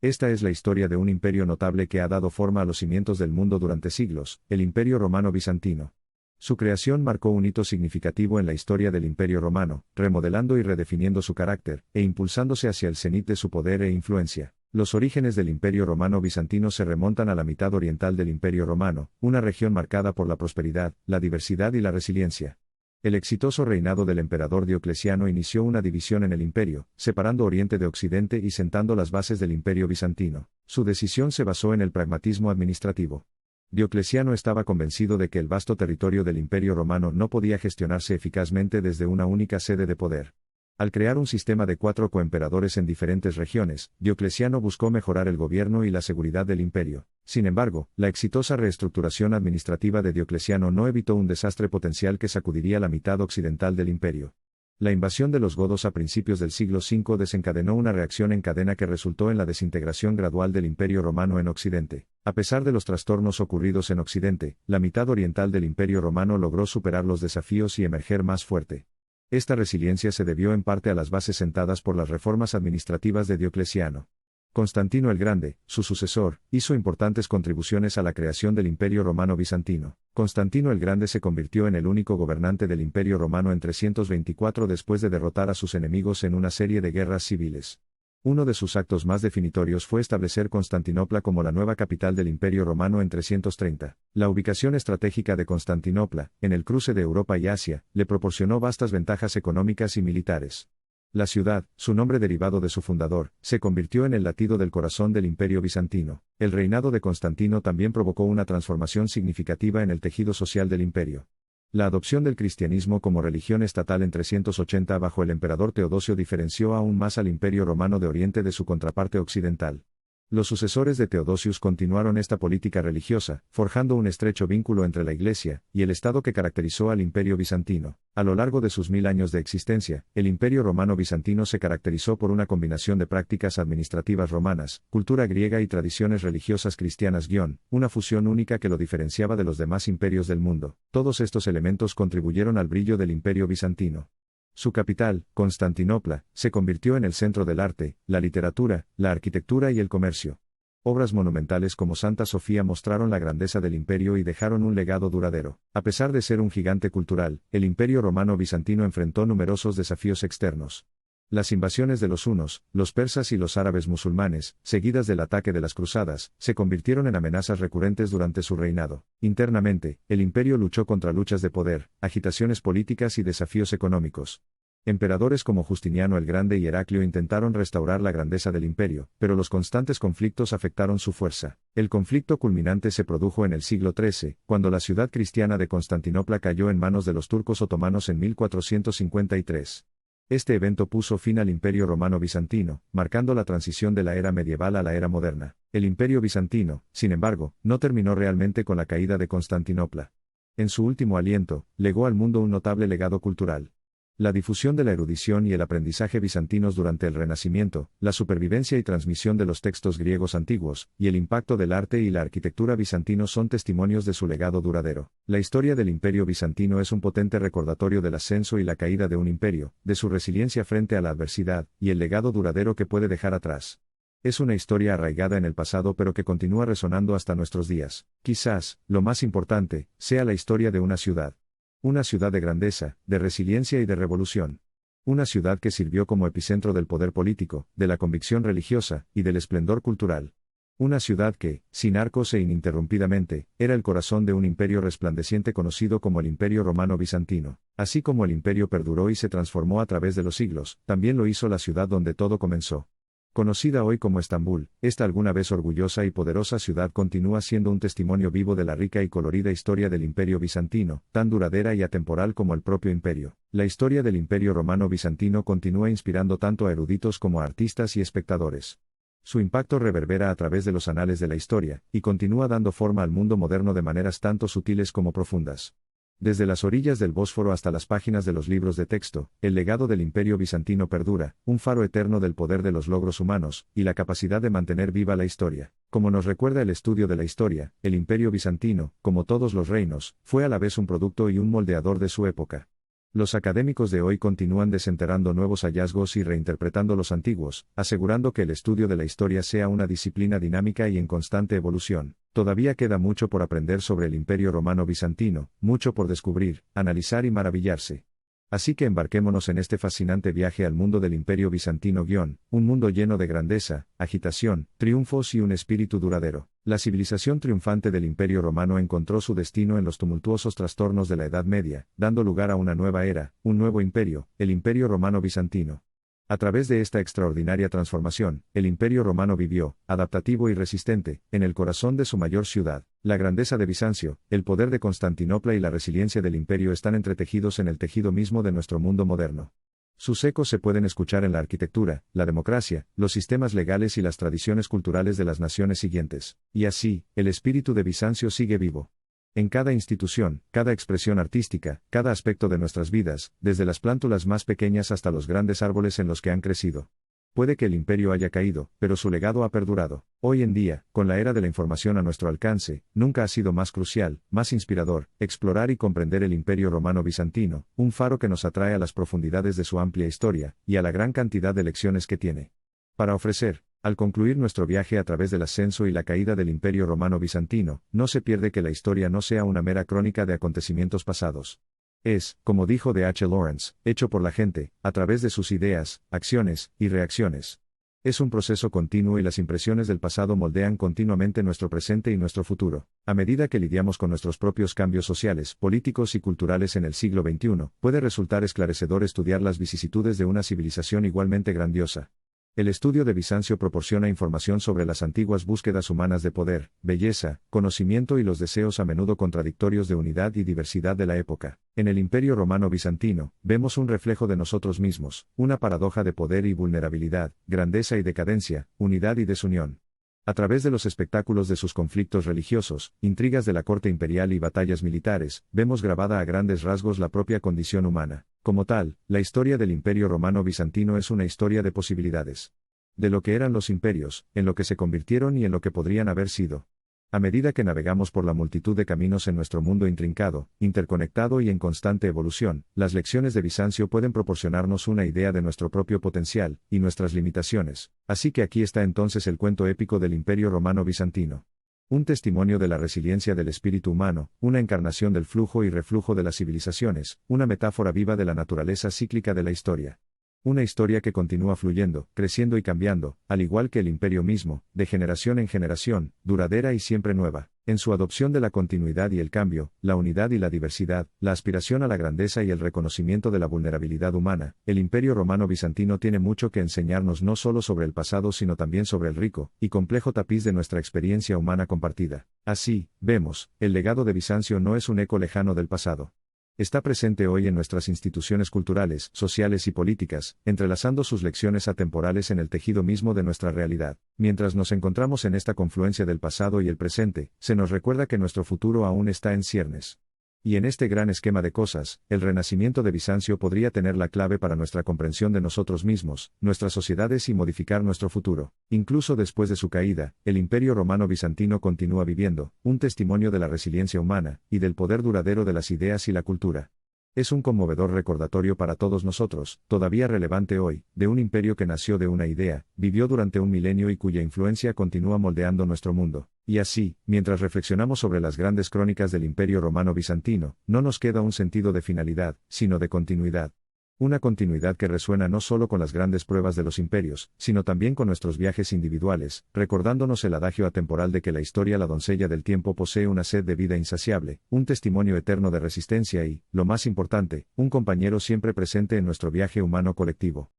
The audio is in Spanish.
Esta es la historia de un imperio notable que ha dado forma a los cimientos del mundo durante siglos, el Imperio Romano Bizantino. Su creación marcó un hito significativo en la historia del Imperio Romano, remodelando y redefiniendo su carácter, e impulsándose hacia el cenit de su poder e influencia. Los orígenes del Imperio Romano Bizantino se remontan a la mitad oriental del Imperio Romano, una región marcada por la prosperidad, la diversidad y la resiliencia. El exitoso reinado del emperador Diocleciano inició una división en el imperio, separando Oriente de Occidente y sentando las bases del Imperio Bizantino. Su decisión se basó en el pragmatismo administrativo. Diocleciano estaba convencido de que el vasto territorio del Imperio Romano no podía gestionarse eficazmente desde una única sede de poder. Al crear un sistema de 4 coemperadores en diferentes regiones, Diocleciano buscó mejorar el gobierno y la seguridad del imperio. Sin embargo, la exitosa reestructuración administrativa de Diocleciano no evitó un desastre potencial que sacudiría la mitad occidental del imperio. La invasión de los godos a principios del siglo V desencadenó una reacción en cadena que resultó en la desintegración gradual del Imperio Romano en Occidente. A pesar de los trastornos ocurridos en Occidente, la mitad oriental del Imperio Romano logró superar los desafíos y emerger más fuerte. Esta resiliencia se debió en parte a las bases sentadas por las reformas administrativas de Diocleciano. Constantino el Grande, su sucesor, hizo importantes contribuciones a la creación del Imperio Romano Bizantino. Constantino el Grande se convirtió en el único gobernante del Imperio Romano en 324 después de derrotar a sus enemigos en una serie de guerras civiles. Uno de sus actos más definitorios fue establecer Constantinopla como la nueva capital del Imperio Romano en 330. La ubicación estratégica de Constantinopla, en el cruce de Europa y Asia, le proporcionó vastas ventajas económicas y militares. La ciudad, su nombre derivado de su fundador, se convirtió en el latido del corazón del Imperio Bizantino. El reinado de Constantino también provocó una transformación significativa en el tejido social del imperio. La adopción del cristianismo como religión estatal en 380 bajo el emperador Teodosio diferenció aún más al Imperio Romano de Oriente de su contraparte occidental. Los sucesores de Teodosius continuaron esta política religiosa, forjando un estrecho vínculo entre la Iglesia y el Estado que caracterizó al Imperio Bizantino. A lo largo de sus 1000 años de existencia, el Imperio Romano Bizantino se caracterizó por una combinación de prácticas administrativas romanas, cultura griega y tradiciones religiosas cristianas una fusión única que lo diferenciaba de los demás imperios del mundo. Todos estos elementos contribuyeron al brillo del Imperio Bizantino. Su capital, Constantinopla, se convirtió en el centro del arte, la literatura, la arquitectura y el comercio. Obras monumentales como Santa Sofía mostraron la grandeza del imperio y dejaron un legado duradero. A pesar de ser un gigante cultural, el Imperio Romano Bizantino enfrentó numerosos desafíos externos. Las invasiones de los hunos, los persas y los árabes musulmanes, seguidas del ataque de las cruzadas, se convirtieron en amenazas recurrentes durante su reinado. Internamente, el imperio luchó contra luchas de poder, agitaciones políticas y desafíos económicos. Emperadores como Justiniano el Grande y Heraclio intentaron restaurar la grandeza del imperio, pero los constantes conflictos afectaron su fuerza. El conflicto culminante se produjo en el siglo XIII, cuando la ciudad cristiana de Constantinopla cayó en manos de los turcos otomanos en 1453. Este evento puso fin al Imperio Romano Bizantino, marcando la transición de la era medieval a la era moderna. El Imperio Bizantino, sin embargo, no terminó realmente con la caída de Constantinopla. En su último aliento, legó al mundo un notable legado cultural. La difusión de la erudición y el aprendizaje bizantinos durante el Renacimiento, la supervivencia y transmisión de los textos griegos antiguos, y el impacto del arte y la arquitectura bizantinos son testimonios de su legado duradero. La historia del Imperio Bizantino es un potente recordatorio del ascenso y la caída de un imperio, de su resiliencia frente a la adversidad, y el legado duradero que puede dejar atrás. Es una historia arraigada en el pasado pero que continúa resonando hasta nuestros días. Quizás, lo más importante, sea la historia de una ciudad. Una ciudad de grandeza, de resiliencia y de revolución. Una ciudad que sirvió como epicentro del poder político, de la convicción religiosa, y del esplendor cultural. Una ciudad que, sin arcos e ininterrumpidamente, era el corazón de un imperio resplandeciente conocido como el Imperio Romano Bizantino. Así como el imperio perduró y se transformó a través de los siglos, también lo hizo la ciudad donde todo comenzó. Conocida hoy como Estambul, esta alguna vez orgullosa y poderosa ciudad continúa siendo un testimonio vivo de la rica y colorida historia del Imperio Bizantino, tan duradera y atemporal como el propio imperio. La historia del Imperio Romano Bizantino continúa inspirando tanto a eruditos como a artistas y espectadores. Su impacto reverbera a través de los anales de la historia, y continúa dando forma al mundo moderno de maneras tanto sutiles como profundas. Desde las orillas del Bósforo hasta las páginas de los libros de texto, el legado del Imperio Bizantino perdura, un faro eterno del poder de los logros humanos, y la capacidad de mantener viva la historia. Como nos recuerda el estudio de la historia, el Imperio Bizantino, como todos los reinos, fue a la vez un producto y un moldeador de su época. Los académicos de hoy continúan desenterrando nuevos hallazgos y reinterpretando los antiguos, asegurando que el estudio de la historia sea una disciplina dinámica y en constante evolución. Todavía queda mucho por aprender sobre el Imperio Romano Bizantino, mucho por descubrir, analizar y maravillarse. Así que embarquémonos en este fascinante viaje al mundo del Imperio Bizantino un mundo lleno de grandeza, agitación, triunfos y un espíritu duradero. La civilización triunfante del Imperio Romano encontró su destino en los tumultuosos trastornos de la Edad Media, dando lugar a una nueva era, un nuevo imperio, el Imperio Romano Bizantino. A través de esta extraordinaria transformación, el Imperio Romano vivió, adaptativo y resistente, en el corazón de su mayor ciudad. La grandeza de Bizancio, el poder de Constantinopla y la resiliencia del imperio están entretejidos en el tejido mismo de nuestro mundo moderno. Sus ecos se pueden escuchar en la arquitectura, la democracia, los sistemas legales y las tradiciones culturales de las naciones siguientes. Y así, el espíritu de Bizancio sigue vivo. En cada institución, cada expresión artística, cada aspecto de nuestras vidas, desde las plántulas más pequeñas hasta los grandes árboles en los que han crecido. Puede que el imperio haya caído, pero su legado ha perdurado. Hoy en día, con la era de la información a nuestro alcance, nunca ha sido más crucial, más inspirador, explorar y comprender el Imperio Romano Bizantino, un faro que nos atrae a las profundidades de su amplia historia, y a la gran cantidad de lecciones que tiene para ofrecer. Al concluir nuestro viaje a través del ascenso y la caída del Imperio Romano Bizantino, no se pierde que la historia no sea una mera crónica de acontecimientos pasados. Es, como dijo D. H. Lawrence, hecho por la gente, a través de sus ideas, acciones y reacciones. Es un proceso continuo y las impresiones del pasado moldean continuamente nuestro presente y nuestro futuro. A medida que lidiamos con nuestros propios cambios sociales, políticos y culturales en el siglo XXI, puede resultar esclarecedor estudiar las vicisitudes de una civilización igualmente grandiosa. El estudio de Bizancio proporciona información sobre las antiguas búsquedas humanas de poder, belleza, conocimiento y los deseos a menudo contradictorios de unidad y diversidad de la época. En el Imperio Romano Bizantino, vemos un reflejo de nosotros mismos, una paradoja de poder y vulnerabilidad, grandeza y decadencia, unidad y desunión. A través de los espectáculos de sus conflictos religiosos, intrigas de la corte imperial y batallas militares, vemos grabada a grandes rasgos la propia condición humana. Como tal, la historia del Imperio Romano Bizantino es una historia de posibilidades. De lo que eran los imperios, en lo que se convirtieron y en lo que podrían haber sido. A medida que navegamos por la multitud de caminos en nuestro mundo intrincado, interconectado y en constante evolución, las lecciones de Bizancio pueden proporcionarnos una idea de nuestro propio potencial y nuestras limitaciones. Así que aquí está entonces el cuento épico del Imperio Romano Bizantino. Un testimonio de la resiliencia del espíritu humano, una encarnación del flujo y reflujo de las civilizaciones, una metáfora viva de la naturaleza cíclica de la historia. Una historia que continúa fluyendo, creciendo y cambiando, al igual que el imperio mismo, de generación en generación, duradera y siempre nueva. En su adopción de la continuidad y el cambio, la unidad y la diversidad, la aspiración a la grandeza y el reconocimiento de la vulnerabilidad humana, el Imperio Romano Bizantino tiene mucho que enseñarnos no solo sobre el pasado sino también sobre el rico y complejo tapiz de nuestra experiencia humana compartida. Así, vemos, el legado de Bizancio no es un eco lejano del pasado. Está presente hoy en nuestras instituciones culturales, sociales y políticas, entrelazando sus lecciones atemporales en el tejido mismo de nuestra realidad. Mientras nos encontramos en esta confluencia del pasado y el presente, se nos recuerda que nuestro futuro aún está en ciernes. Y en este gran esquema de cosas, el renacimiento de Bizancio podría tener la clave para nuestra comprensión de nosotros mismos, nuestras sociedades y modificar nuestro futuro. Incluso después de su caída, el Imperio Romano Bizantino continúa viviendo, un testimonio de la resiliencia humana, y del poder duradero de las ideas y la cultura. Es un conmovedor recordatorio para todos nosotros, todavía relevante hoy, de un imperio que nació de una idea, vivió durante un milenio y cuya influencia continúa moldeando nuestro mundo. Y así, mientras reflexionamos sobre las grandes crónicas del Imperio Romano Bizantino, no nos queda un sentido de finalidad, sino de continuidad. Una continuidad que resuena no solo con las grandes pruebas de los imperios, sino también con nuestros viajes individuales, recordándonos el adagio atemporal de que la historia la doncella del tiempo posee una sed de vida insaciable, un testimonio eterno de resistencia y, lo más importante, un compañero siempre presente en nuestro viaje humano colectivo.